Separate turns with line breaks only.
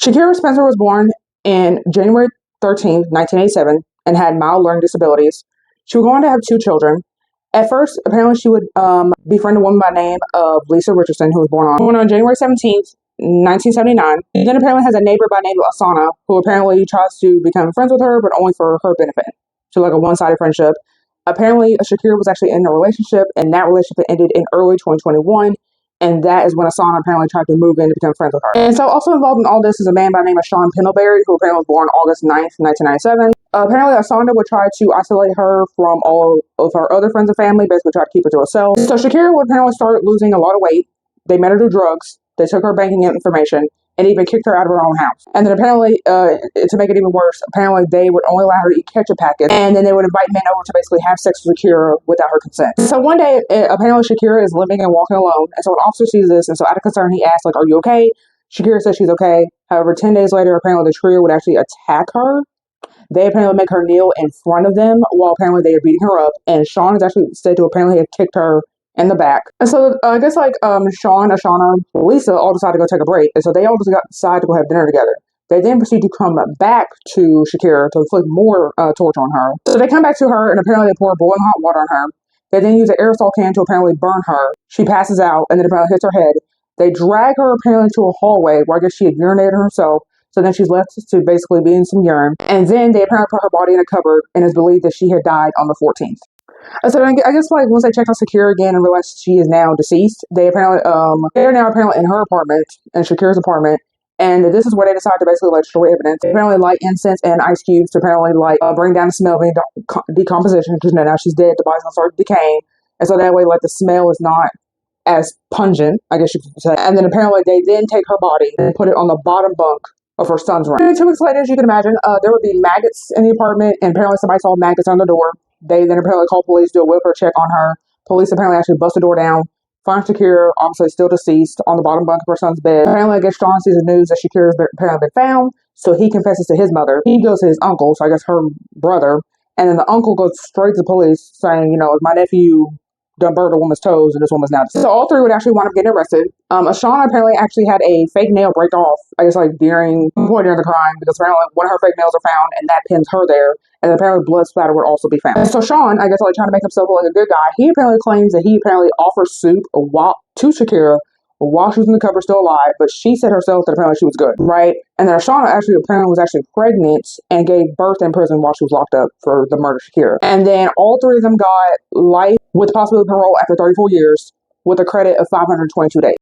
Shakira Spencer was born in January 13th, 1987, and had mild learning disabilities. She was going to have two children. At first, apparently, she would befriend a woman by the name of Lisa Richardson, who was born on January 17th, 1979. Then apparently has a neighbor by the name of Asana, who apparently tries to become friends with her, but only for her benefit. So like a one-sided friendship. Apparently, Shakira was actually in a relationship, and that relationship ended in early 2021. And that is when Asana apparently tried to move in to become friends with her. And so also involved in all this is a man by the name of Sean Pendlebury, who apparently was born August 9th, 1997. Apparently, Asana would try to isolate her from all of her other friends and family, basically try to keep her to herself. So Shakira would apparently start losing a lot of weight. They met her through drugs. They took her banking information and even kicked her out of her own house. And then apparently, to make it even worse, apparently they would only allow her to eat ketchup packets, and then they would invite men over to basically have sex with Shakira without her consent. So one day, apparently Shakira is living and walking alone, and so an officer sees this, and so out of concern, he asks, like, "Are you okay?" Shakira says she's okay. However, 10 days later, apparently the trio would actually attack her. They apparently make her kneel in front of them while apparently they are beating her up, and Sean is actually said to apparently have kicked her in the back. And so I guess Sean, Ashana, Lisa all decide to go take a break. And so they all decide to go have dinner together. They then proceed to come back to Shakira to inflict more torture on her. So they come back to her and apparently they pour boiling hot water on her. They then use an aerosol can to apparently burn her. She passes out and then apparently hits her head. They drag her apparently to a hallway where I guess she had urinated herself. So then she's left to basically be in some urine. And then they apparently put her body in a cupboard and it's believed that she had died on the 14th. So I guess once they checked on Shakira again and realized she is now deceased, they apparently they're now apparently in her apartment, in Shakira's apartment, and this is where they decide to basically destroy evidence. They apparently light incense and ice cubes to apparently bring down the smell of decomposition, because now she's dead, the body's gonna start decaying, and so that way the smell is not as pungent, I guess you could say. And then apparently they then take her body and put it on the bottom bunk of her son's room. And 2 weeks later, as you can imagine, there would be maggots in the apartment, and apparently somebody saw maggots on the door. They then apparently called police, do a welfare check on her. Police apparently actually bust the door down, find Shakira, obviously still deceased, on the bottom bunk of her son's bed. Apparently, I guess Sean sees the news that Shakira's apparently been found, so he confesses to his mother. He goes to his uncle, so I guess her brother, and then the uncle goes straight to the police saying, my nephew done burned a woman's toes, and this woman's now deceased. So all three would actually wind up getting arrested. Ashana apparently actually had a fake nail break off, I guess during the crime, because apparently one of her fake nails are found, and that pins her there. And apparently blood splatter would also be found. So Sean, I guess trying to make himself look like a good guy, he apparently claims that he apparently offered soup to Shakira while she was in the cupboard still alive, but she said herself that apparently she was good, right? And then Ashana apparently was pregnant and gave birth in prison while she was locked up for the murder of Shakira. And then all three of them got life with possibility of parole after 34 years with a credit of 522 days.